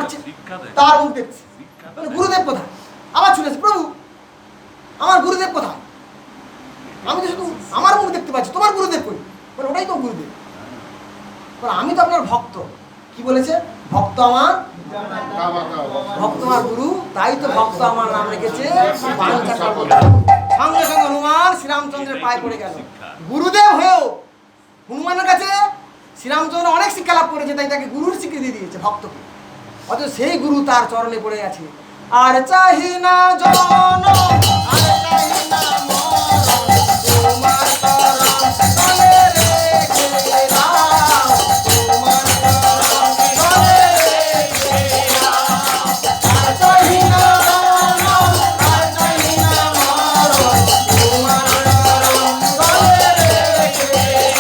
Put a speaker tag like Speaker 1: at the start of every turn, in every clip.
Speaker 1: মারছে, তার মুখ দেখছে, গুরুদেব কোথায়? আবার শুনেছে, প্রভু আমার গুরুদেব কোথায়? আমি তো শুধু আমার মুখ দেখতে পাচ্ছি, তোমার গুরুদেব কই? বলে ওটাই তো গুরুদেব। বলে আমি তো আপনার ভক্ত। কি বলেছে? ভক্ত আমার গুরু, তাই তো ভক্ত আমার নাম রেখেছে। সঙ্গে সঙ্গে হনুমান শ্রীরামচন্দ্রের পায়ে পড়ে গেল। গুরুদেব হয়েও হনুমানের কাছে শ্রীরামচন্দ্র অনেক শিক্ষা লাভ করেছে, তাই তাকে গুরুর স্বীকৃতি দিয়েছে ভক্তকে। অথচ সেই গুরু তার চরণে পড়ে গেছে। আর চাহি না জন, আর চাহি না মরণ, তোমার চরণ তলে রেখে দাও, তোমার চরণ তলে রেখে দাও। আর চাহি না জন, আর চাহি না মরণ, তোমার চরণ তলে রেখে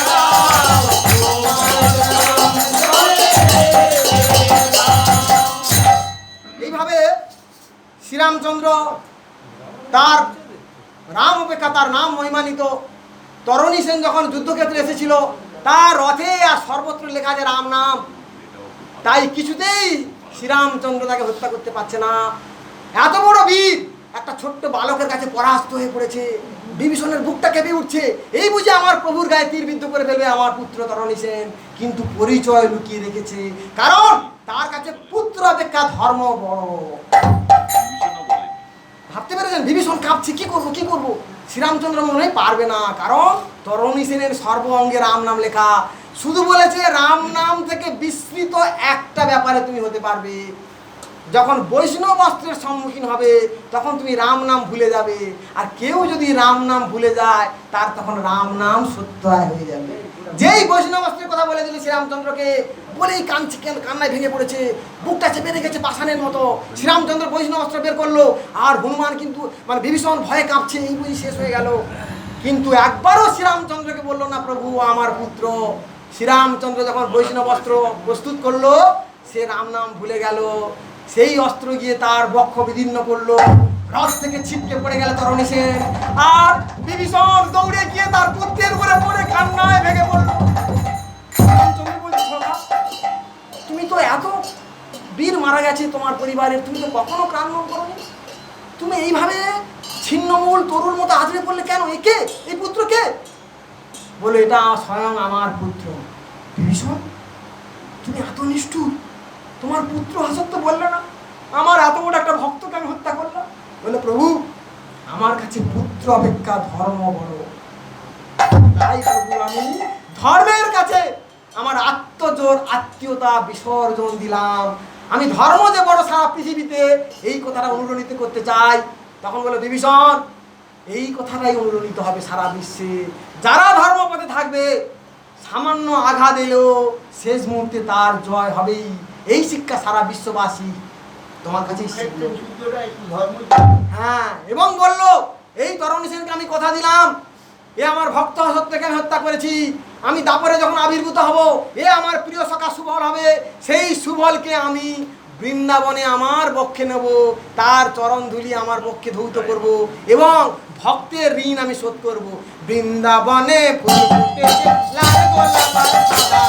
Speaker 1: দাও, তোমার চরণ তলে রেখে দাও। এইভাবে শ্রীরামচন্দ্র তার রাম অপেক্ষা তার নাম মহিমান্বিত তরণী সেন যখন যুদ্ধক্ষেত্রে এসেছিল, তার রথে আর সর্বত্র লেখা আছে রাম নাম। তাই কিছুতেই শ্রীরামচন্দ্র তাকে হত্যা করতে পারছে না। এত বড় বীর একটা ছোট্ট বালকের কাছে পরাস্ত হয়ে পড়েছে। বিভীষণের বুকটা কেঁপে উঠছে, এই বুঝে আমার প্রভুর গায়ে তীর বিদ্ধ করে ফেলবে আমার পুত্র তরণী সেন। কিন্তু পরিচয় লুকিয়ে রেখেছে, কারণ তার কাছে পুত্র অপেক্ষা ধর্ম বড়। ভাবতে পেরেছেন বিভীষণ কাঁপছে, কি করবো কি করবো? শ্রীরামচন্দ্র মনে হয় পারবে না, কারণ তরণী সেনের সর্ব অঙ্গে রাম নাম লেখা। শুধু বলেছে রাম নাম থেকে বিস্মৃত একটা ব্যাপারে তুমি হতে পারবে, যখন বৈষ্ণব অস্ত্রের সম্মুখীন হবে তখন তুমি রাম নাম ভুলে যাবে। আর কেউ যদি রাম নাম ভুলে যায় তার তখন রাম নাম সত্য হয়ে যাবে। যেই বৈষ্ণব অস্ত্রের কথা বলে দিল শ্রীরামচন্দ্রকে, বলেই কাঁদছে, কান্নায় ভেঙে পড়েছে, বুকটা চেপে রেখেছে পাষাণের মতো। শ্রীরামচন্দ্র বৈষ্ণব অস্ত্র বের করলো, আর হনুমান কিন্তু বিভীষণ ভয়ে কাঁপছে, এই বুঝি শেষ হয়ে গেল। কিন্তু একবারও শ্রীরামচন্দ্রকে বললো না প্রভু আমার পুত্র। শ্রীরামচন্দ্র যখন বৈষ্ণব অস্ত্র প্রস্তুত করলো, সে রাম নাম ভুলে গেল। সেই অস্ত্র গিয়ে তার বক্ষ বিদীর্ণ করলো, রথ থেকে ছিটকে পড়ে গেল তরণী সেন। আর বিভীষণ দৌড়ে গিয়ে তার পুত্রের উপরে পড়ে কান্নায় ভেঙে পড়ল। রামচন্দ্র বলছে, তুমি তো এত বীর মারা গেছে তোমার পরিবারের, তুমি তো কখনো কান্না করোনি, তুমি এইভাবে ছিন্নমূল তরুর মতো আজরে পড়লে কেন? একে এই পুত্রকে? বলে এটা স্বয়ং আমার পুত্র। বিভীষণ তুমি এত নিষ্ঠুর, তোমার পুত্র হাসত তো বললে না, আমার এত বড় একটা ভক্তকে আমি হত্যা করলাম। বলে প্রভু আমার কাছে পুত্র অপেক্ষা ধর্ম বড়, তাই প্রভু আমি ধর্মের কাছে আমার আত্মজোর আত্মীয়তা বিসর্জন দিলাম। আমি ধর্ম যে বড় সারা পৃথিবীতে, এই কথাটা অনুরণিত করতে চাই। তখন বলে বিভীষণ এই কথাটাই অনুরণিত হবে সারা বিশ্বে। যারা ধর্মপথে থাকবে সামান্য আঘাত এলেও শেষ মুহূর্তে তার জয় হবেই। এই শিক্ষা সারা বিশ্ববাসী তোমার কাছে শিখলো। হ্যাঁ, এবং বললো এই তরণী সেনকে আমি কথা দিলাম, এ আমার ভক্ত সত্যকে আমি হত্যা করেছি। আমি দাপরে যখন আবির্ভূত হব, এ আমার প্রিয় সখা সুবল হবে। সেই সুবলকে আমি বৃন্দাবনে আমার বক্ষে নেব, তার চরণ ধুলি আমার বক্ষে ধৌত করব, এবং ভক্তের ঋণ আমি শোধ করব। বৃন্দাবনে ফুল ফুটেছে লাল গোলাপ সাদা,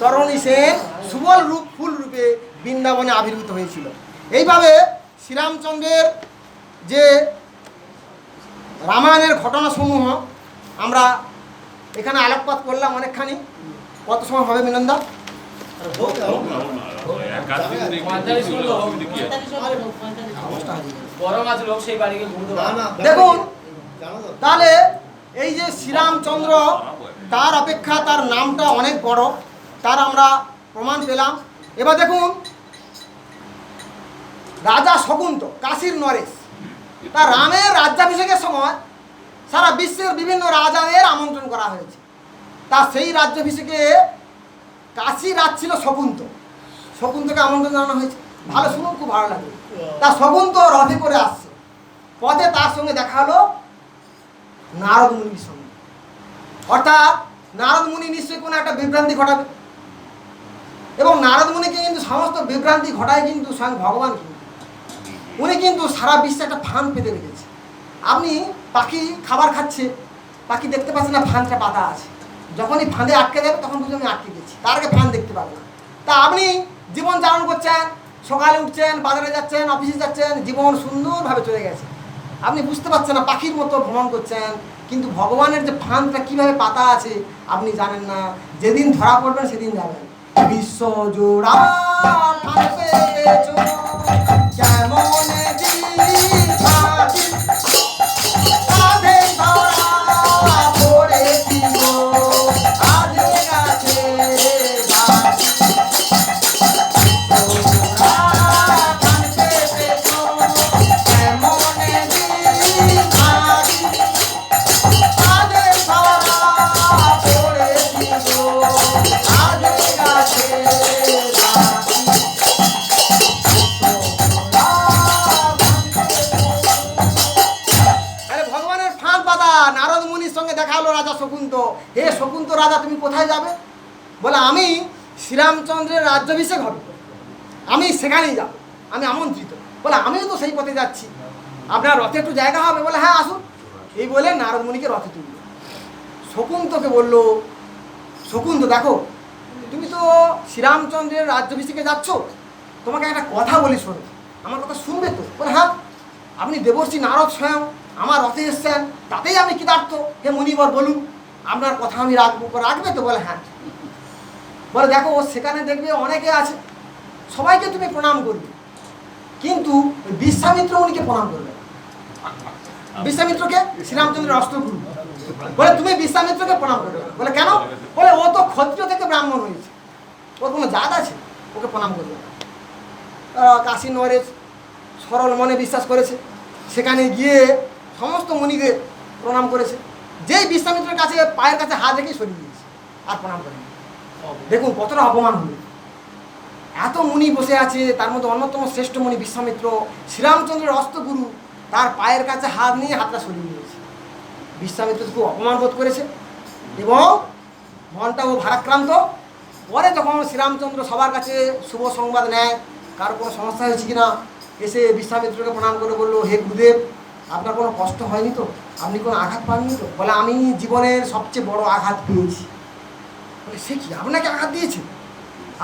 Speaker 1: তরণী সেন সুবল রূপ ফুল রূপে বৃন্দাবনে আবির্ভূত হয়েছিল। এইভাবে শ্রীরামচন্দ্রের যে রামায়ণের ঘটনাসমূহ আমরা এখানে আলোকপাত করলাম অনেকখানি। কত সময় হবে মিনন্দা? দেখুন তাহলে এই যে শ্রীরামচন্দ্র, তার অপেক্ষা তার নামটা অনেক বড়, তার আমরা প্রমাণ পেলাম। এবার দেখুন রাজা শকুন্ত, কাশীর নরেশ, তার রামের রাজ্যাভিষেকের সময় সারা বিশ্বের বিভিন্ন রাজাদের আমন্ত্রণ করা হয়েছে। তা সেই রাজ্যাভিষেকে কাশী রাজ ছিল শকুন্ত, শকুন্তকে আমন্ত্রণ জানানো হয়েছে। ভালো, শুনুন, খুব ভালো লাগে। তা শকুন্ত রথে করে আসছে, পথে তার সঙ্গে দেখা হলো নারদ মুনির সঙ্গে। অর্থাৎ নারদ মুনি নিশ্চয়ই কোনো একটা বিভ্রান্তি ঘটাবে, এবং নারদ মুনিকে কিন্তু সমস্ত বিভ্রান্তি ঘটায় কিন্তু স্বয়ং ভগবান। কিন্তু উনি কিন্তু সারা বিশ্বে একটা ফাঁদ পেতে রেখেছে। আপনি পাখি খাবার খাচ্ছে, পাখি দেখতে পাচ্ছেন না ফাঁদটা পাতা আছে, যখনই ফাঁদে আটকে যাবে তখন বুঝে আমি আটকে গেছি, তার আগে ফাঁদ দেখতে পাবে না। তা আপনি জীবন চালন করছেন, সকালে উঠছেন, বাজারে যাচ্ছেন, অফিসে যাচ্ছেন, জীবন সুন্দরভাবে চলে গেছে, আপনি বুঝতে পারছেন না, পাখির মতো ভ্রমণ করছেন, কিন্তু ভগবানের যে ফাঁদটা কীভাবে পাতা আছে আপনি জানেন না। যেদিন ধরা পড়বেন সেদিন যাবেন। বিশ্ব জোড়া ফাঁদ পেয়েছো, কেমনে দিন কাটি, কাঁধে ধরা পড়েছি গো, আজে গাছে বাঁশি। জোড়া ফাঁদ পেয়েছো, কেমনে দিন কাটি, কাঁধে ধরা পড়েছি গো, আজে গাছে বাঁশি। ভগবানের ফাঁদ পাতা। নারদ মুনির সঙ্গে দেখা হলো রাজা শকুন্ত। হে শকুন্ত রাজা, তুমি কোথায় যাবে? বলে আমি শ্রীরামচন্দ্রের রাজ্যাভিষেক হবে, আমি সেখানেই যাব, আমি আমন্ত্রিত। বলে আমিও তো সেই পথে যাচ্ছি, আপনার রথে একটু জায়গা হবে? বলে হ্যাঁ আসুন। এই বলে নারদ মুনিকে রথে তুলল। শকুন্তকে বলল, শকুন্ত দেখো, তুমি তো শ্রীরামচন্দ্রের রাজ্যাভিষেকে যাচ্ছ, তোমাকে একটা কথা বলি শোনো, আমার কথা শুনবে তো? বলে হ্যাঁ, আপনি দেবর্ষি নারদ স্বয়ং আমার রথে এসছেন, তাতেই আমি কৃতার্থ। হে মুনিবর বলুন, আপনার কথা আমি রাখবো, রাখবে তো? বলে হ্যাঁ। বলে দেখো, সেখানে দেখবে অনেকে আছে, সবাইকে তুমি প্রণাম করবে, কিন্তু বিশ্বামিত্র মুনিকে প্রণাম করবে। বিশ্বামিত্রকে, শ্রীরামচন্দ্রের অস্ত্রগুরু, বলে তুমি বিশ্বামিত্রকে প্রণাম করবে। বলে কেন? বলে ও তো ক্ষত্রিয় থেকে ব্রাহ্মণ হয়েছে, ওর কোনো জাত আছে, ওকে প্রণাম করবে না। কাশী নরেশ সরল মনে বিশ্বাস করেছে, সেখানে গিয়ে সমস্ত মুনিকে প্রণাম করেছে। যেই বিশ্বামিত্রের কাছে পায়ের কাছে হাত রেখে সরিয়ে দিয়েছে, আর প্রণাম করেনি। দেখুন কতটা অপমান হলো। এত মুনি বসে আছে, তার মধ্যে অন্যতম শ্রেষ্ঠ মুনি বিশ্বামিত্র, শ্রীরামচন্দ্রের অস্ত্রগুরু, তার পায়ের কাছে হাত নিয়ে হাতটা সরিয়ে দিয়েছে। বিশ্বামিত্র খুব অপমান বোধ করেছে এবং মনটাও ভারাক্রান্ত। পরে যখন শ্রীরামচন্দ্র সবার কাছে শুভ সংবাদ নেয়, কারো কোনো সমস্যা হয়েছে কিনা, এসে বিশ্বামিত্রকে প্রণাম করে বললো, হে গুরুদেব, আপনার কোনো কষ্ট হয়নি তো? আপনি কোনো আঘাত পাননি তো? বলে আমি জীবনের সবচেয়ে বড় আঘাত পেয়েছি। বলে সে কি, আপনাকে আঘাত দিয়েছে?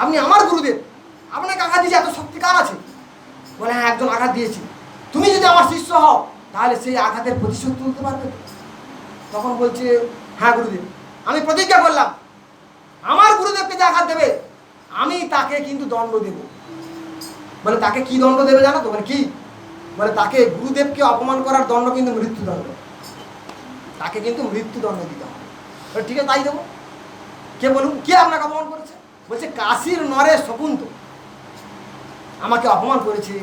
Speaker 1: আপনি আমার গুরুদেব, আপনাকে আঘাত দিয়েছে, এত শক্তি কার আছে? বলে হ্যাঁ, একজন আঘাত দিয়েছি। তুমি যদি আমার শিষ্য হও তাহলে সেই আঘাতের প্রতিশোধ তুলতে পারবে। তখন বলছে হ্যাঁ গুরুদেব, আমি প্রতিজ্ঞা করলাম, আমার গুরুদেবকে যে আঘাত দেবে আমি তাকে কিন্তু দণ্ড দেব। বলে তাকে কি দণ্ড দেবে জানো তো? বলে কি? বলে তাকে, গুরুদেবকে অপমান করার দণ্ড কিন্তু মৃত্যুদণ্ড, তাকে কিন্তু মৃত্যুদণ্ড দিতে হবে। বলে ঠিক আছে, তাই দেবো। কে বলুন, কে আপনাকে অপমান করেছে? বলছে কাশীর নরেশ শকুন্ত আমাকে অপমান করেছে,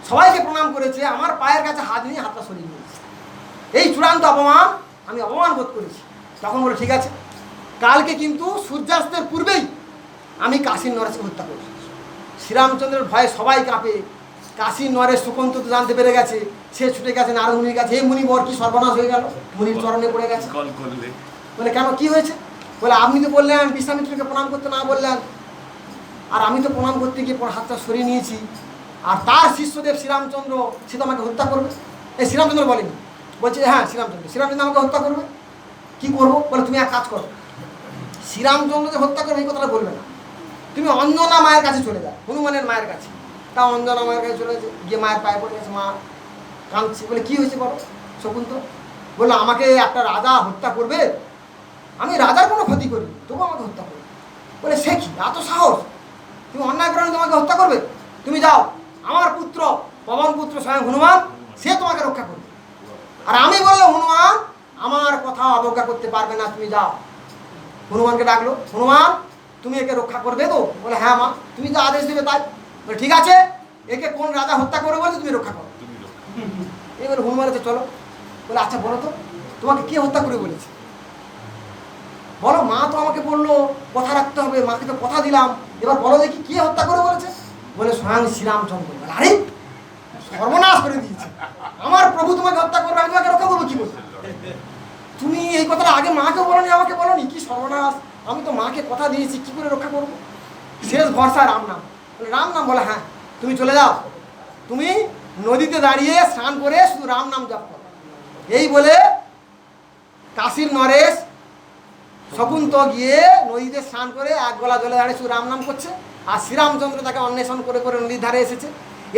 Speaker 1: সবাইকে প্রণাম করেছে, আমার পায়ের কাছে হাত নিয়ে হাতটা সরিয়ে নিয়েছে। এই চূড়ান্ত অপমান, আমি অপমান বোধ করেছি। তখন বলে ঠিক আছে, কালকে কিন্তু সূর্যাস্তের পূর্বেই আমি কাশীর নরেশকে হত্যা করব। শ্রীরামচন্দ্রের ভয়ে সবাই কাঁপে। কাশীর নরেশ শকুন্ত তো জানতে পেরে গেছে, সে ছুটে গেছে নারদ মুনির কাছে। এই মুনিবর, কি সর্বনাশ হয়ে গেল, মুনির চরণে পড়ে গেছে। বলে কেন, কি হয়েছে? বলে আপনি তো বললেন বিশ্বামিত্রকে প্রণাম করতে না বললেন, আর আমি তো প্রণাম করতে গিয়ে হাতটা সরিয়ে নিয়েছি, আর তার শিষ্যদেব শ্রীরামচন্দ্র সে তো আমাকে হত্যা করবে। এই শ্রীরামচন্দ্র বলেনি, বলছে হ্যাঁ শ্রীরামচন্দ্র আমাকে হত্যা করবে। কি করবো? বলে তুমি এক কাজ করো, শ্রীরামচন্দ্রকে হত্যা করবে এই কথাটা বলবে না, তুমি অঞ্জনা মায়ের কাছে চলে যাও, হনুমানের মায়ের কাছে। তা অঞ্জনা মায়ের কাছে চলে গিয়ে মায়ের পায়ে পড়ে গেছে, মা কাঁদছে। বলে কি হয়েছে বলো? শকুন্ত বললো আমাকে একটা রাজা হত্যা করবে, আমি রাজার কোনো ক্ষতি করিনি, তবু আমাকে হত্যা করবে। বলে সে কি, এত সাহস? তুমি অন্যায় করো, তোমাকে হত্যা করবে? তুমি যাও, আমার পুত্র পবন পুত্র স্বয়ং হনুমান সে তোমাকে রক্ষা করবে। আর আমি বললো হনুমান আমার কথা অবজ্ঞা করতে পারবে না, তুমি যাও। হনুমানকে ডাকলো, হনুমান তুমি একে রক্ষা করবে তো? বলে হ্যাঁ মা, তুমি যা আদেশ দেবে তাই। বলে ঠিক আছে, একে কোন রাজা হত্যা করবে বলছে, তুমি রক্ষা করো। এবার হনুমান আছে চলো। বলে আচ্ছা বলো তো, তোমাকে কে হত্যা করে বলেছে? বলো, মা তো আমাকে বললো কথা রাখতে হবে, মাকে তো কথা দিলাম, এবার বলো দেখি কে হত্যা করে বলেছে? বলে স্বয়ং শ্রীরামচন্দ্র। বলে আরে সর্বনাশ করে দিয়েছে, আমার প্রভু তোমাকে হত্যা করবে, আমি তোমাকে রক্ষা করবো কি বলছো? তুমি এই কথাটা আগে মাকে বলনি, আমাকে বলনি, কি সর্বনাশ, আমি তো মাকে কথা দিয়েছি, কি করে রক্ষা করবো? শেষ ভরসা রাম নাম। বলে রাম নাম? বলে হ্যাঁ, তুমি চলে যাও, তুমি নদীতে দাঁড়িয়ে স্নান করে শুধু রাম নাম জপ করো। এই বলে কাশীর নরেশ শকুন্ত গিয়ে নদীতে স্নান করে এক গলা জলে দাঁড়িয়ে শুধু রাম নাম করছে। আর শ্রীরামচন্দ্র তাকে অন্বেষণ করে করে নদীর ধারে এসেছে,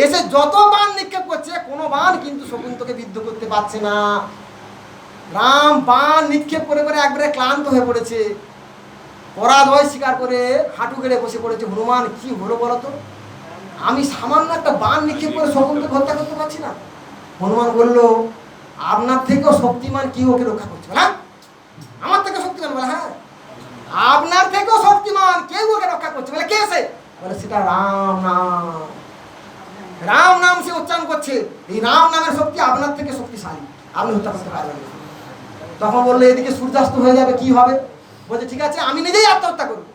Speaker 1: এসে যত বাণ নিক্ষেপ করছে কোনো বাণ কিন্তু শকুন্তকে বিদ্ধ করতে পারছে না। রাম বাণ নিক্ষেপ করে করে একবারে ক্লান্ত হয়ে পড়েছে, পরাজয় স্বীকার করে হাঁটু গেড়ে বসে পড়েছে। হনুমান কি হলো বলতো, আমি সামান্য একটা বাণ নিক্ষেপ করে শকুন্তকে হত্যা করতে পারছি না। হনুমান বলল আপনার থেকেও শক্তিমান কি ওকে রক্ষা করছে? বলে আমার থেকে শক্তিমান? বলে হ্যাঁ, আপনার থেকেও শক্তিমান কেউ ওকে রক্ষা করছে। বলে কে সে? বলে সেটা রাম নাম, রাম নাম সে উচ্চারণ করছে, এই রাম নামের শক্তি আপনার থেকে শক্তিশালী, আপনি হত্যা করতে পারবেন না। তখন বললে এদিকে সূর্যাস্ত হয়ে যাবে, কি হবে? বলছে ঠিক আছে, আমি নিজেই আত্মহত্যা করবো,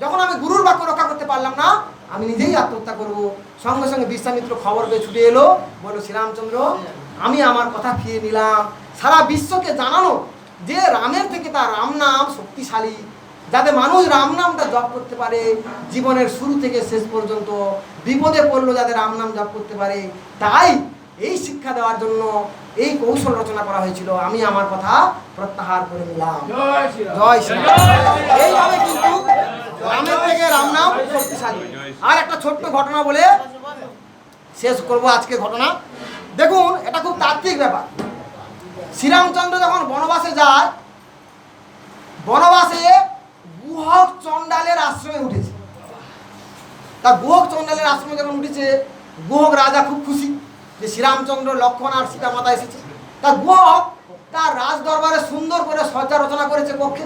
Speaker 1: যখন আমি গুরুর বাক্য রক্ষা করতে পারলাম না, আমি নিজেই আত্মহত্যা করবো। সঙ্গে সঙ্গে বিশ্বামিত্র খবর পেয়ে ছুটে এলো, বললো শ্রীরামচন্দ্র আমি আমার কথা ফিরে নিলাম, সারা বিশ্বকে জানানো যে রামের থেকে তার রাম নাম শক্তিশালী, যাতে মানুষ রাম নামটা জপ করতে পারে জীবনের শুরু থেকে শেষ পর্যন্ত, বিপদে পড়লো যাতে রাম নাম জপ করতে পারে। তাই এই শিক্ষা দেওয়ার জন্য এই কৌশল রচনা করা হয়েছিল, আমি আমার কথা প্রত্যাহার করে নিলাম। জয় শ্রীরাম। এইভাবে কিন্তু রামের থেকে রাম নাম শক্তিশালী। আর একটা ছোট্ট ঘটনা বলে শেষ করব আজকে ঘটনা। দেখুন, এটা খুব তাত্ত্বিক ব্যাপার। শ্রীরামচন্দ্র যখন বনবাসে যায়, বনবাসে গুহক চণ্ডালের আশ্রমে উঠেছে। তা গুহক চণ্ডালের আশ্রমে যখন উঠেছে, গুহক রাজা খুব খুশি যে শ্রীরামচন্দ্র লক্ষ্মণ আর সীতা মাতা এসেছে। তা গুহক তার রাজ দরবারে সুন্দর করে সজ্জা রচনা করেছে কক্ষে,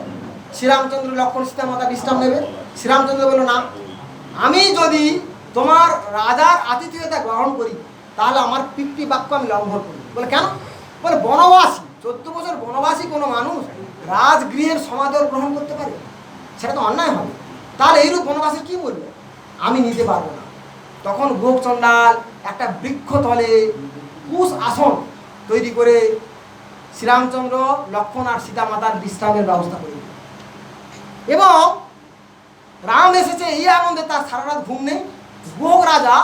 Speaker 1: শ্রীরামচন্দ্র লক্ষ্মণ সীতা মাতা বিশ্রাম নেবে। শ্রীরামচন্দ্র বলল না, আমি যদি তোমার রাজার আতিথেয়তা গ্রহণ করি তাহলে আমার পিতৃ বাক্য আমি লঙ্ঘন করি। বলে কেন? বলে বনবাসী, 14 বছর বনবাসী কোনো মানুষ রাজগৃহের সমাদর গ্রহণ করতে পারে? সেটা তো অন্যায় হবে। তাহলে এইরূপ বনবাসীর কি মূল্য? আমি নিতে পারবো না। তখন গোপ চণ্ডাল একটা বৃক্ষতলে কুশ আসন তৈরি করে শ্রীরামচন্দ্র লক্ষ্মণ আর সীতা মাতার বিশ্রামের ব্যবস্থা করে দিল। এবং রাম এসেছে এই আনন্দে তার সারা রাত ঘুম নেই। গোপ রাজা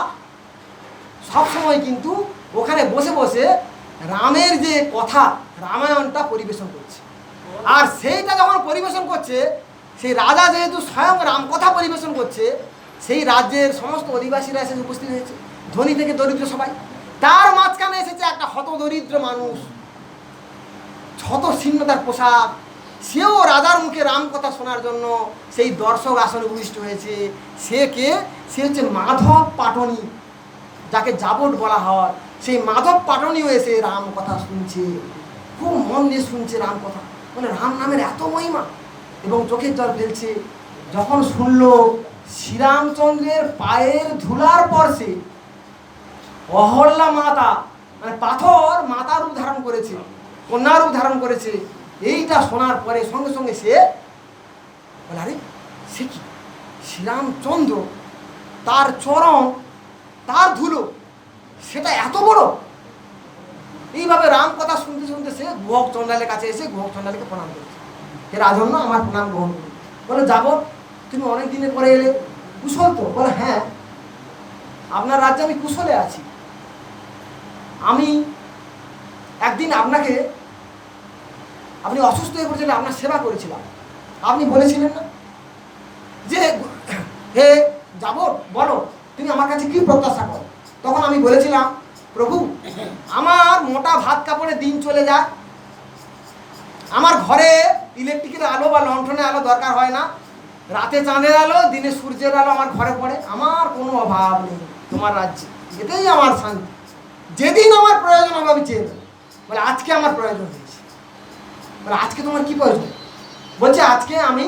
Speaker 1: সবসময় কিন্তু ওখানে বসে বসে রামের যে কথা রামায়ণটা পরিবেশন করছে। আর সেইটা যখন পরিবেশন করছে, সেই রাজা যেহেতু স্বয়ং রাম কথা পরিবেশন করছে, সেই রাজ্যের সমস্ত অধিবাসীরা এসে উপস্থিত হয়েছে, ধনী থেকে দরিদ্র সবাই। তার মাঝখানে এসেছে একটা হত দরিদ্র মানুষ, ক্ষত ছিন্ন তার পোশাক, সেও রাজার মুখে রাম কথা শোনার জন্য সেই দর্শক আসনে উপবিষ্ট হয়েছে। সে কে? সে হচ্ছে মাধব পাটনি, যাকে জাবট বলা হয়। সেই মাধব পাটনিও এসে রাম কথা শুনছে, খুব মন দিয়ে শুনছে রাম কথা। মানে রাম নামের এত মহিমা, এবং চোখের জল ফেলছে। যখন শুনলো শ্রীরামচন্দ্রের পায়ের ধুলার পরশে অহল্যা মাতা, মানে পাথর মাতা রূপ ধারণ করেছে, কন্যা রূপ ধারণ করেছে, এইটা শোনার পরে সঙ্গে সঙ্গে সে বলে আরে সে কি, শ্রীরামচন্দ্র তার চরণ, তার ধুলো, সেটা এত বড়। এইভাবে রাম কথা শুনতে শুনতে সে গুহক চণ্ডালের কাছে এসে গুহক চণ্ডালকে প্রণাম করেছে। হে রাজন্য, আমার প্রণাম গ্রহণ করুন। বলে যাব, তুমি অনেক দিনের পরে এলে, কুশল তো? বলে হ্যাঁ, আপনার রাজ্যে আমি কুশলে আছি। আমি একদিন আপনাকে, আপনি অসুস্থ হয়ে পড়েছিলেন, আপনার সেবা করেছিলাম। আপনি বলেছিলেন না যে হে যাব, বলো তুমি আমার কাছে কি প্রত্যাশা করো? তখন আমি বলেছিলাম, প্রভু আমার মোটা ভাত কাপড়ে দিন চলে যায়, আমার ঘরে ইলেকট্রিকের আলো বা লণ্ঠনের আলো দরকার হয় না, রাতে চাঁদের আলো, দিনে সূর্যের আলো আমার ঘরে পড়ে, আমার কোনো অভাব নেই তোমার রাজ্যে, এটাই আমার শান্তি। যেদিন আমার প্রয়োজন হবে আমি চেয়ে নেব। বলে আজকে আমার প্রয়োজন হয়েছে। বলে আজকে তোমার কি প্রয়োজন? বলছে আজকে আমি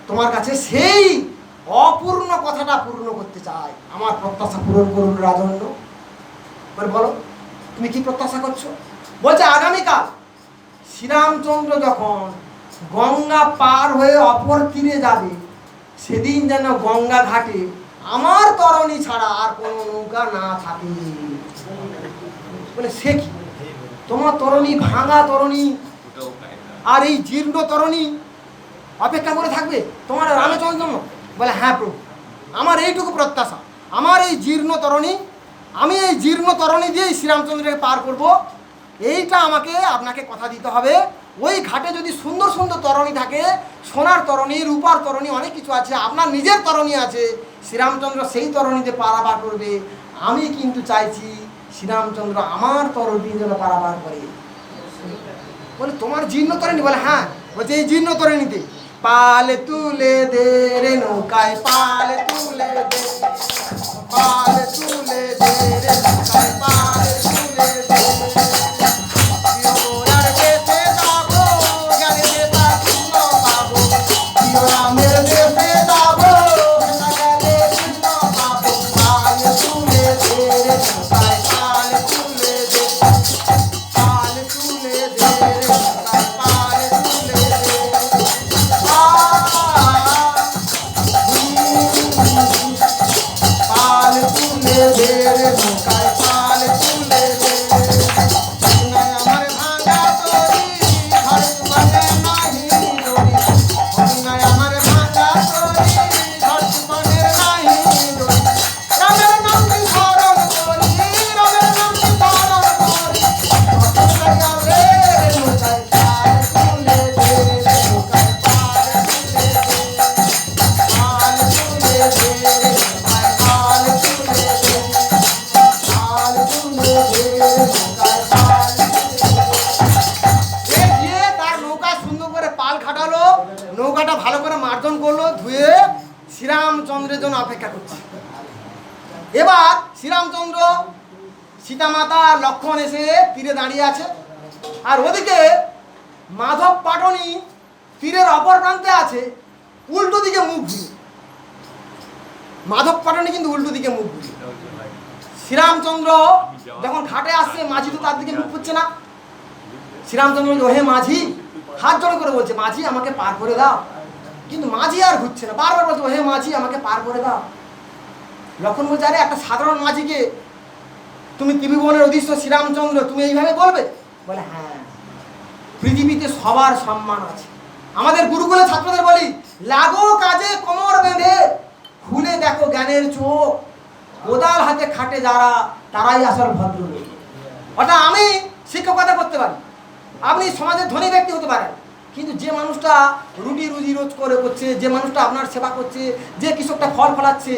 Speaker 1: তোমার কাছে সেই অপূর্ণ কথাটা পূর্ণ করতে চাই, আমার প্রত্যাশা পূরণ করুন রাজন্য। বলে বলো তুমি কি প্রত্যাশা করছো? বলছে আগামীকাল শ্রীরামচন্দ্র যখন গঙ্গা পার হয়ে অপর তীরে যাবে, সেদিন যেন গঙ্গা ঘাটে আমার তরণী ছাড়া আর কোনো নৌকা না থাকে। বলে সে কি, তোমার তরণী ভাঙা তরণী আর এই জীর্ণ তরণী অপেক্ষা করে থাকবে তোমার রামচন্দ্রের জন্য? বলে হ্যাঁ প্রভু, আমার এইটুকু প্রত্যাশা, আমার এই জীর্ণ তরণী, আমি এই জীর্ণ তরণী দিয়েই শ্রীরামচন্দ্রকে পার করব, এইটা আমাকে আপনাকে কথা দিতে হবে। ওই ঘাটে যদি সুন্দর সুন্দর তরণী থাকে, সোনার তরণী, রূপার তরণী, অনেক কিছু আছে, আপনার নিজের তরণী আছে, শ্রীরামচন্দ্র সেই তরণীতে পারাপার করবে। আমি কিন্তু চাইছি শ্রীরামচন্দ্র আমার তরণী যেন পারাপার করে। বলে তোমার জীর্ণ তরণী? বলে হ্যাঁ। বলছে এই জীর্ণ তরণীতে পাল তুলে দে রে নৌকায়, পাল তুলে দে, পাল তুলে দে রে নৌকায়, পাল তুলে দে। ওরার দেশে যাবো, গেলে যেটা পূর্ণ পাবো, রামের দেশে যাবো, গেলে পূর্ণ পাবো। পাল তুলে দে রে নৌকায়, পাল তুলে দে, পাল তুলে দে রে নৌকায়, পাল তুলে দে। পাল তুলে দে রে নৌকায়, পাল তুলে দে। আমার ভাঙা তরি ঘর মানে নাহি দড়ি, আমার ভাঙা তরি ঘর মানে নাহি দড়ি। রামের নাম স্মরণ করি, রামের নাম স্মরণ করি, রে নৌকায় পাল তুলে দে রে নৌকায়, পাল তুলে দে, পাল তুলে দে রে নৌকায়, পাল তুলে দে, পাল তুলে দে রে নৌকায়, পাল তুলে দে। গিয়ে তার নৌকায় সুন্দর করে পাল খাটালো, নৌকাটা ভালো করে মার্জন করলো, ধুয়ে শ্রীরামচন্দ্রের জন্য অপেক্ষা করছে। এবার শ্রীরামচন্দ্র, সীতামাতা, লক্ষ্মণ এসে তীরে দাঁড়িয়ে আছে, আর ওদিকে মাধব পাটনি তীরের অপর প্রান্তে আছে, উল্টো দিকে মুখ ঘুরে। মাধব পাটনি কিন্তু উল্টো দিকে মুখ ঘুরে। শ্রীরামচন্দ্র যখন ঘাটে আসছে, মাঝি তো তার দিকে মুখ করছে না। শ্রীরামচন্দ্র বলছে হে মাঝি, হাত জোড় করে বলছে মাঝি আমাকে পার করে দাও, কিন্তু মাঝি আর ঘুরছে না, বারবার বলছে হে মাঝি আমাকে পার করে দাও। লক্ষ্মণ বলছে আরে একটা সাধারণ মাঝিকে তুমি ত্রিভুবনের অধীষ্ঠ শ্রীরামচন্দ্র তুমি এইভাবে বলবে? বলে হ্যাঁ, পৃথিবীতে সবার সম্মান আছে। আমাদের গুরুকুলের ছাত্রদের বলি, লাগো কাজে কোমর বেঁধে, খুলে দেখো জ্ঞানের চোখ, কোদাল হাতে খাটে যারা, তারাই আসল ভদ্রলোক। অর্থাৎ আমি শিক্ষকতা করতে পারি, আপনি সমাজের ধনী ব্যক্তি হতে পারেন, কিন্তু যে মানুষটা রুটি রুজি রোজ করে করছে, যে মানুষটা আপনার সেবা করছে, যে কৃষকটা ফল ফলাচ্ছে,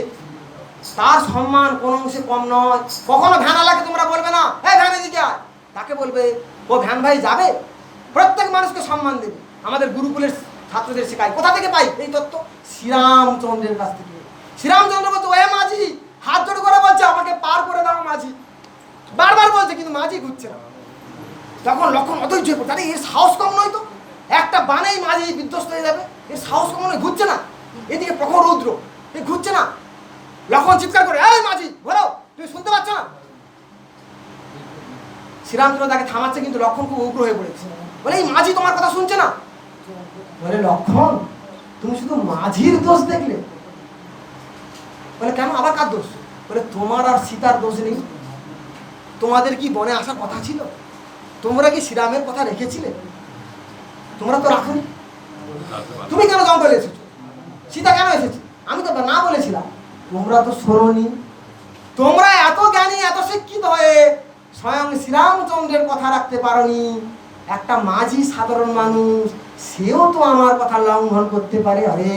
Speaker 1: তার সম্মান কোনো অংশে কম নয়। কখনো ভ্যানওয়ালাকে তোমরা বলবে না হ্যাঁ ভ্যান এদিকে আয়, তাকে বলবে ও ভ্যান ভাই যাবে। প্রত্যেক মানুষকে সম্মান দেবে। আমাদের গুরুকুলের ছাত্রদের শেখায়। কোথা থেকে পাই এই তত্ত্ব? শ্রীরামচন্দ্রের কাছ থেকে। শ্রীরামচন্দ্র বলছে ওয়ে মাঝি, হাত জোড় করে বলছে আমাকে পার করে দাও মাঝি, বারবার বলছে, কিন্তু মাঝি ঘুরছে না। তখন লক্ষ্মণ অধৈর্য হয়ে পড়ছে, আরে এর সাহস কম নয় তো, একটা বানেই মাঝি বিধ্বস্ত হয়ে যাবে, এর সাহস কম নয়, ঘুরছে না। এদিকে প্রখর রৌদ্র, এ ঘুরছে না। লক্ষ্মণ চিৎকার করে এই মাঝি ঘোরাও, তুমি শুনতে পাচ্ছ না? শ্রীরামচন্দ্র তাকে থামাচ্ছে, কিন্তু লক্ষ্মণ খুব উগ্র হয়ে পড়েছে। বলে এই মাঝি তোমার কথা শুনছে না। বলে লক্ষ্মণ তুমি শুধু মাঝির দোষ দেখলে? বলে কেন, আবার কার দোষ? বলে তোমার আর সীতার দোষ নেই? তোমাদের কি বনে আসার কথা ছিল? তোমরা কি শ্রীরামের কথা রেখেছিলে? তোমরা তো রাখোনি। তুমি কেন জঙ্গলে এসেছো? সীতা কেন এসেছে? আমি তো না বলেছিলাম। তোমরা তো শোনোনি। তোমরা এত জ্ঞানী, এত শিক্ষিত হয়ে স্বয়ং শ্রীরামচন্দ্রের কথা রাখতে পারোনি। একটা মাঝি সাধারণ মানুষ, সেও তো আমার কথা লঙ্ঘন করতে পারে। আরে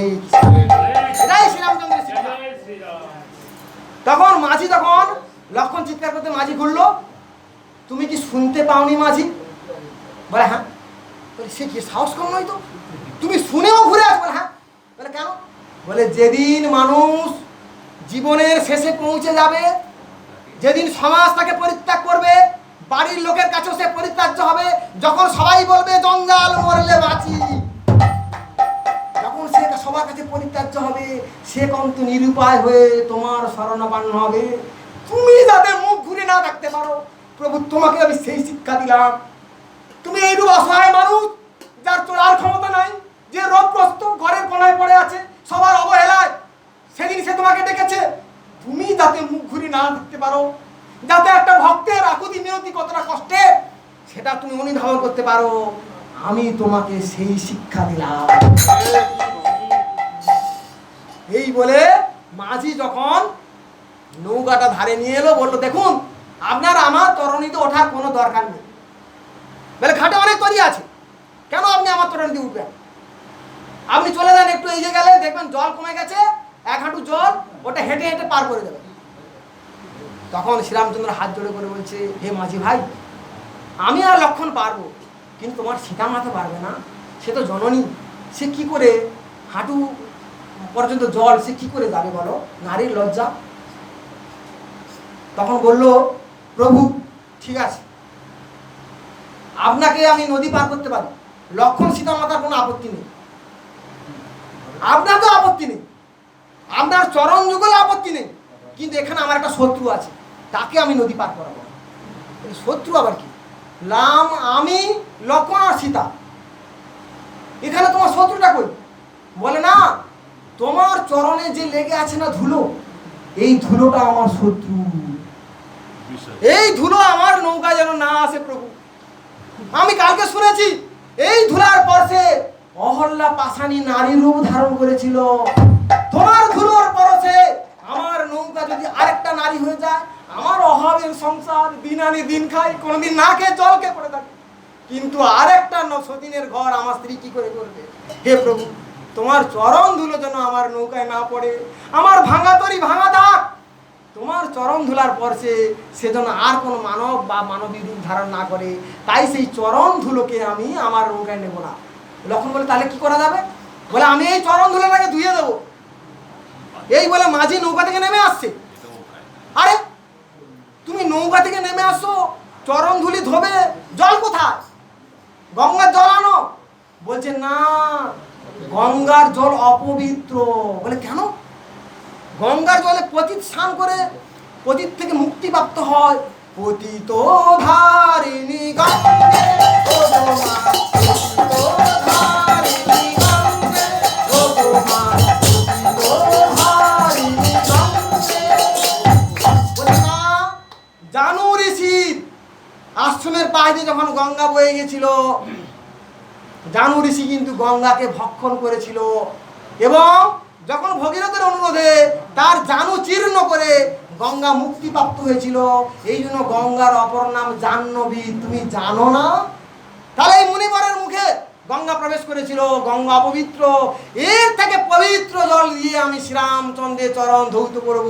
Speaker 1: এটাই শ্রীরামচন্দ্রের শিক্ষা। তখন মাঝি, তখন লক্ষ্মণ চিৎকার করতে মাঝি ঘুরলো, তুমি কি শুনতে পাওনি মাঝি? বলে হ্যাঁ। বলে সে কি সাহস কম নয় তো, তুমি শুনেও ঘুরে আসো? বলে হ্যাঁ। বলে কেন? বলে যেদিন মানুষ জীবনের শেষে পৌঁছে যাবে, যেদিন সমাজ তাকে পরিত্যাগ করবে, বাড়ির লোকের কাছেও সে পরিত্যাজ্য হবে, যখন সবাই বলবে জঞ্জাল মরলে বাঁচি, যখন সে সবার কাছে পরিত্যাজ্য হবে, সে কন্ত নিরুপায় হয়ে তোমার শরণাপন্ন হবে। তুমি যাতে মুখ ঘুরে না থাকতে পারো, প্রভু তোমাকে আমি সেই শিক্ষা দিলাম। তুমি এইরূপ অসহায় মানুষ, যার চলার ক্ষমতা নাই, যে রোগগ্রস্ত, ঘরের কোনায় পড়ে আছে, সবার অবহেলায়, সেদিন সে তোমাকে ডেকেছে। তুমি যাতে মুখ ঘুরে না দেখতে পারো, যাতে একটা ভক্তের আকুতি মিনতি কতটা কষ্টে, সেটা তুমি অনুধাবন করতে পারো, আমি তোমাকে সেই শিক্ষা দিলাম। এই বলে মাঝি যখন নৌকাটা ধারে নিয়ে এলো, বললো দেখুন আপনার আমার তরণীতে ওঠার কোনো দরকার নেই। বলে ঘাটে অনেক তরি আছে, কেন আপনি আমার তরণীতে উঠবেন? আপনি চলে যান একটু, এই যে গেলে দেখবেন জল কমে গেছে, এক হাঁটু জল, ওটা হেঁটে হেঁটে পার করে দেবে। তখন শ্রীরামচন্দ্র হাত জোড়ে করে বলছে, হে মাঝি ভাই, আমি আর লক্ষণ পারবো, কিন্তু তোমার সীতা মাতা পারবে না। সে তো জননী, সে কি করে হাঁটু পর্যন্ত জল সে কি করে যাবে বলো, নারীর লজ্জা। তখন বলল, প্রভু ঠিক আছে, আপনাকে আমি নদী পার করতে পারি, লক্ষণ সীতা মাতার কোনো আপত্তি নেই, আপনার তো আপত্তি নেই, আপনার চরণ যুগলে আপত্তি নেই, কিন্তু এখানে আমার একটা শত্রু আছে, তাকে আমি নদী পার করাবো। শত্রু আবার কি? রাম, আমি, লক্ষণ আর সীতা, এখানে তোমার শত্রুটা কই? বলে না, তোমার চরণে যে লেগে আছে না ধুলো, এই ধুলোটা আমার শত্রু, এই ধুলো আমার নৌকা যেন না আসে প্রভু। আমি কালকে শুনেছি এই ধুলার পরশে অহল্যা পাষাণী নারী রূপ ধারণ করেছিল। তোমার ধুলোর পরশে আমার নৌকা যদি আরেকটা নারী হয়ে যায়, আমার অভাবের সংসার, দিন আনি দিন খাই, কোনোদিন না খেয়ে জল খেয়ে পড়ে থাকে, কিন্তু আরেকটা সতীনের ঘর আমার স্ত্রী কি করে করবে? হে প্রভু, তোমার চরণ ধুলো যেন আমার নৌকায় না পড়ে, আমার ভাঙা তরি ভাঙা দাগ তোমার চরণ ধুলার পরশে সে যেন আর কোনো মানব বা মানবী রূপ ধারণ না করে, তাই সেই চরণ ধুলোকে আমি আমার নৌকায় নেব না। লক্ষণ বলে তাহলে কি করা যাবে? বলে আমি এই চরণ ধুলোটাকে ধুয়ে দেবো। এই বলে মাঝি নৌকা থেকে নেমে আসছে। আরে তুমি নৌকা থেকে নেমে আসো, চরণ ধুলি ধোবে, জল কোথায়? গঙ্গার জল আনো। বলছে না, গঙ্গার জল অপবিত্র। বলে কেন? গঙ্গার জলে পতিত স্নান করে পতিত থেকে মুক্তি প্রাপ্ত হয়। পতিত ধারিণী গঙ্গে ও গো মা, পতিত ধারিণী গঙ্গে ও গো মা, পতিত ধারিণী গঙ্গে। বলে না, জানু ঋষির আশ্রমের পায়ে যখন গঙ্গা বয়ে গেছিল, জানু ঋষি কিন্তু গঙ্গাকে ভক্ষণ করেছিল, এবং যখন ভগীরথের অনুরোধে তার জানু চীর্ণ করে গঙ্গা মুক্তিপ্রাপ্ত হয়েছিল। এই জন্য গঙ্গার অপর নাম জাহ্নবী। তুমি জানো না? তাহলে এই মুনিবরের মুখে গঙ্গা প্রবেশ করেছিল, গঙ্গা অপবিত্র, এর থেকে পবিত্র জল দিয়ে আমি শ্রীরামচন্দ্রের চরণ ধৌত করব।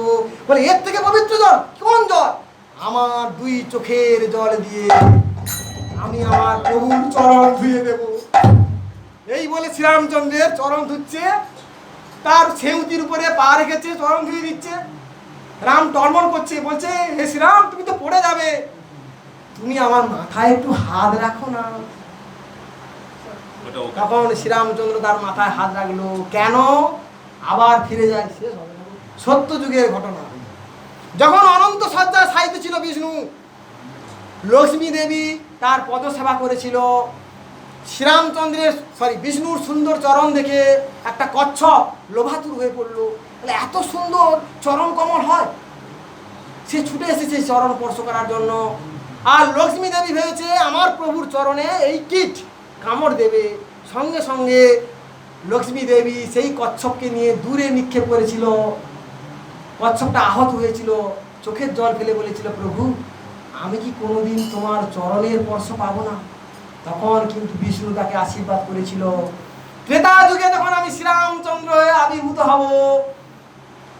Speaker 1: বলে এর থেকে পবিত্র জল কোন জল? আমার দুই চোখের জল দিয়ে আমি আমার প্রভুর চরণ ধুয়ে দেব। এই বলে শ্রীরামচন্দ্রের চরণ ধুচ্ছে, তার সেউতির উপরে পা রেখেছে, চরণ ধুয়ে দিচ্ছে। রাম টলমল করছে, বলছে হে শ্রীরাম, তুমি তো পড়ে যাবে, তুমি আমার মাথায় একটু হাত রাখো না। তখন শ্রীরামচন্দ্র তার মাথায় হাত রাখলো। কেন? আবার ফিরে যায় সত্য যুগের ঘটনা। যখন অনন্ত সজ্জায় শায়িত ছিল বিষ্ণু, লক্ষ্মী দেবী তার পদসেবা করেছিল। শ্রীরামচন্দ্রের বিষ্ণুর সুন্দর চরণ দেখে একটা কচ্ছপ লোভাতুর হয়ে পড়লো। বলে এত সুন্দর চরণ কমল হয়? সে ছুটে এসেছে চরণ স্পর্শ করার জন্য। আর লক্ষ্মী দেবী ভেবেছে আমার প্রভুর চরণে এই কীট কামড় দেবে। সঙ্গে সঙ্গে লক্ষ্মী দেবী সেই কচ্ছপকে নিয়ে দূরে নিক্ষেপ করেছিল। কচ্ছপটা আহত হয়েছিল, চোখের জল ফেলে বলেছিল, প্রভু আমি কি কোনোদিন তোমার চরণের স্পর্শ পাবো না? তখন কিন্তু বিষ্ণু তাকে আশীর্বাদ করেছিল, ত্রেতা যুগে যখন আমি শ্রীরামচন্দ্র হয়ে আবির্ভূত হব,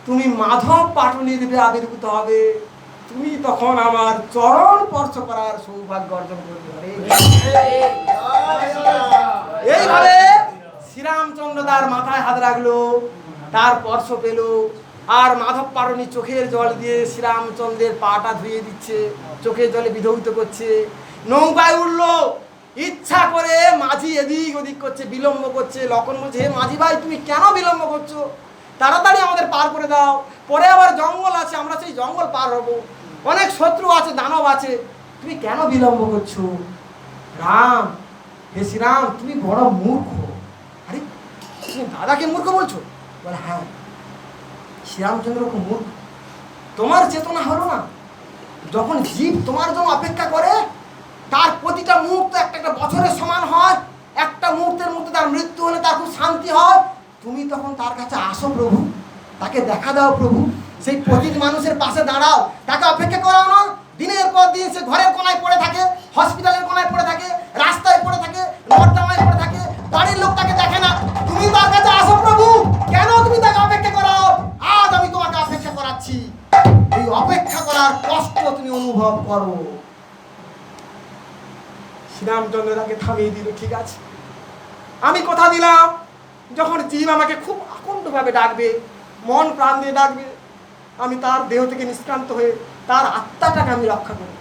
Speaker 1: তুমি মাধব পাটুলির রূপে আবির্ভূত হবে, তুমি তখন আমার চরণ স্পর্শ করার সৌভাগ্য অর্জন করবে। এইভাবে শ্রীরামচন্দ্র তার মাথায় হাত রাখলো, তার স্পর্শ পেল, আর মাধব পারণী চোখের জল দিয়ে শ্রীরামচন্দ্রের পাটা ধুয়ে দিচ্ছে, চোখের জলে বিধৌত করছে। নৌকায় উঠলো, ইচ্ছা করে মাঝি এদিক ওদিক করছে, বিলম্ব করছে। লক্ষণ বলছে, হে মাঝি ভাই, তুমি কেন বিলম্ব করছো? তাড়াতাড়ি আমাদের পার করে দাও, পরে আবার জঙ্গল আছে, আমরা সেই জঙ্গল পার হবো, অনেক শত্রু আছে, দানব আছে, তুমি কেন বিলম্ব করছো? রাম, হে শ্রীরাম, তুমি বড় মূর্খ। আরে, তুমি দাদাকে মূর্খ বলছো? বলে, হ্যাঁ, শ্রীরামচন্দ্র খুব মূর্খ। তোমার চেতনা হলো না? যখন জীব তোমার জন্য অপেক্ষা করে, তার প্রতিটা মুহূর্ত একটা একটা বছরের সমান হয়, একটা মুহূর্তের মধ্যে তার মৃত্যু হলে তার খুব শান্তি হয়, তুমি তখন তার কাছে আসো প্রভু, তাকে দেখা দাও প্রভু, সেই প্রতিটি মানুষের পাশে দাঁড়াও, তাকে অপেক্ষা করাও না। দিনের পর দিন সে ঘরের কোনায় পড়ে থাকে, হসপিটালের কোনায় পড়ে থাকে, রাস্তায় পড়ে থাকে, নর্দমায় পড়ে থাকে, বাড়ির লোক তাকে দেখে না। তুমি তার কাছে আসো প্রভু, কেন তুমি তাকে অপেক্ষা করাও? আজ আমি তোমাকে অপেক্ষা করাচ্ছি, এই অপেক্ষা করার কষ্ট তুমি অনুভব করো। শ্রীরামচন্দ্র তাকে থামিয়ে দিল, ঠিক আছে, আমি কথা দিলাম, যখন জীব আমাকে খুব আকণ্ডভাবে ডাকবে, মন প্রাণ দিয়ে ডাকবে, আমি তার দেহ থেকে নিষ্ক্রান্ত হয়ে তার আত্মাটাকে আমি রক্ষা করব।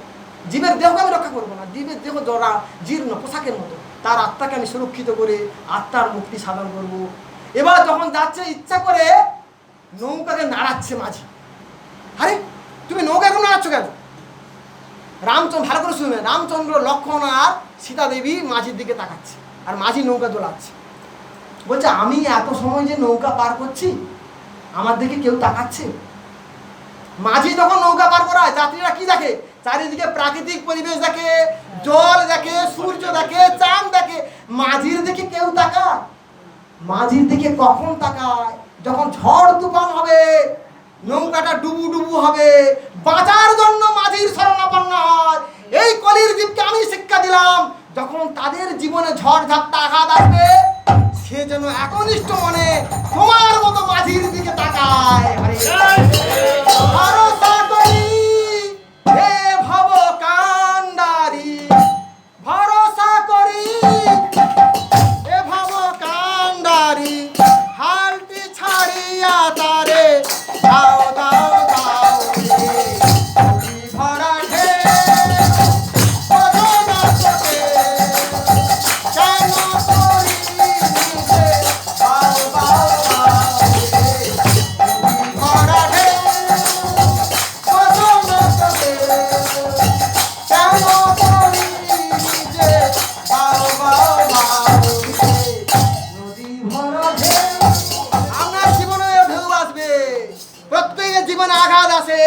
Speaker 1: জীবের দেহকে আমি রক্ষা করবো না, জীবের দেহ জরা জীর্ণ পোশাকের মতো, তার আত্মাকে আমি সুরক্ষিত করে আত্মার মুক্তি সাধন করব। এবার যখন যাচ্ছে, ইচ্ছা করে নৌকাকে নাড়াচ্ছে মাঝি। আরে, তুমি নৌকা এখন নাড়াচ্ছ কেন? রামচন্দ্র, ভালো করে শুনবে, রামচন্দ্র, লক্ষ্মণ আর সীতা দেবী মাঝির দিকে তাকাচ্ছে, আর মাঝি নৌকা দোলাচ্ছে। বলছে, আমি এত সময় যে নৌকা পার করছি, আমার দিকে কেউ তাকাচ্ছে? মাঝি যখন নৌকা পার করায়, যাত্রীরা কি দেখে? চারিদিকে প্রাকৃতিক পরিবেশ দেখে, জল দেখে, সূর্য দেখে, চাঁদ দেখে। মাঝির দিকে কেউ তাকায়? মাঝির দিকে কখন তাকায়? যখন ঝড় তুফান হবে, নৌকাটা ডুবু ডুবু হবে, বাঁচার জন্য মাঝির শরণাপন্ন হয়। এই কলির জীবকে আমি শিক্ষা দিলাম, যখন তাদের জীবনে ঝড় ঝাপটা আঘাত আসবে, সে যেন একনিষ্ঠ মনে তোমার মতো মাঝির দিকে তাকায়। ভরসা করি হে ভব কান্ডারি, ভরসা করি হে ভব কান্ডারি, হালটি ছাড়িয়া তারে দাও দাও দাও রে, ভরা ঢে করোনা তোকে, কেন করি নিজে বাউ বাউ বাউ রে, ভরা ঢে করোনা তোকে, কেন করি নিজে বাউ বাউ বাউ রে, নদী ভরা ঢেউ। আপনার জীবনে ঢেউ আসবে, প্রত্যেকের জীবনে আঘাত আসে,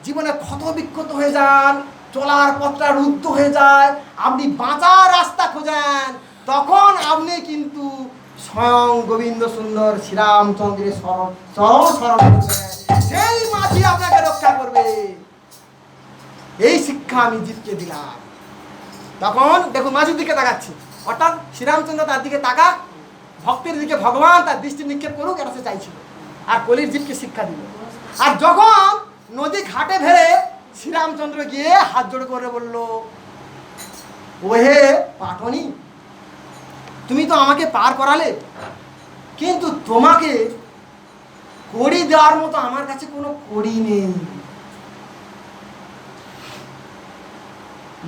Speaker 1: জীবনে ক্ষত বিক্ষত হয়ে যান, চলার পথটা রুদ্ধ হয়ে যায়, আপনি বাঁচার রাস্তা খোঁজেন, তখন আপনি কিন্তু স্বয়ং গোবিন্দ সুন্দর শ্রীরামচন্দ্রের চরণ করবেন, সেই মাঝি আপনাকে রক্ষা করবে। এই শিক্ষা আমি জীবকে দিলাম। তখন দেখুন, মাঝির দিকে তাকাচ্ছে, অর্থাৎ শ্রীরামচন্দ্র তার দিকে তাকা, ভক্তের দিকে ভগবান তার দৃষ্টি নিক্ষেপ করুক, এটা সে চাইছিল, আর কলির জীবকে শিক্ষা দিল। আর যখন নদী ঘাটে ভেড়ে শ্রীরামচন্দ্র গিয়ে হাত জোড় করে বলল, ওহে পাটনি, তুমি তো আমাকে পার করালে, কিন্তু তোমাকে কড়ি দেওয়ার মতো আমার কাছে কোনো কড়ি নেই।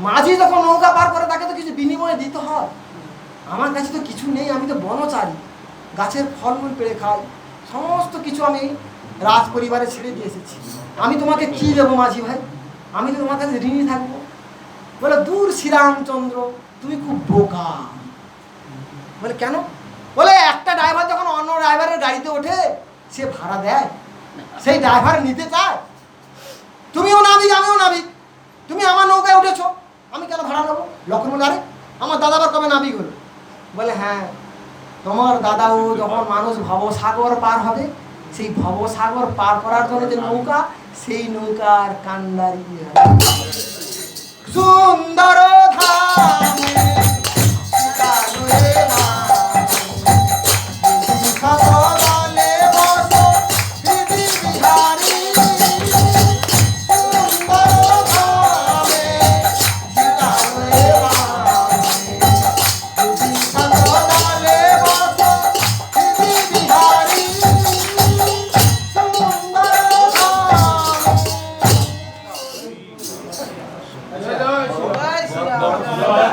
Speaker 1: মাঝি যখন নৌকা পার করে, তাকে তো কিছু বিনিময়ে দিতে হয়, আমার কাছে তো কিছু নেই, আমি তো বনচারী, গাছের ফলমূল পেড়ে খাই, সমস্ত কিছু আমি রাজ পরিবারে ছেড়ে দিয়ে এসেছি, আমি তোমাকে কি দেবো মাঝি ভাই? আমি তো তোমার কাছে ঋণী থাকবো। বলে, দূর শ্রীরামচন্দ্র, তুমি খুব বোকা। বলে, কেন? বলে, একটা ড্রাইভার যখন অন্য ড্রাইভারের গাড়িতে ওঠে, সে ভাড়া দেয়, সেই ড্রাইভার নিতে চায়। তুমিও নাবিক, আমিও নাবিক, তুমি আমার নৌকায় উঠেছো, আমি কেন ভাড়া নেবো? লক্ষণ বলে, আরে আমার দাদা আবার কবে নাবিক হলো? বলে, হ্যাঁ, তোমার দাদাও যখন মানুষ ভবসাগর পার হবে, সেই ভবসাগর পার করার জন্য যে নৌকা, সেই নৌকার কান্ডারি সুন্দর ধামে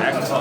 Speaker 2: একশো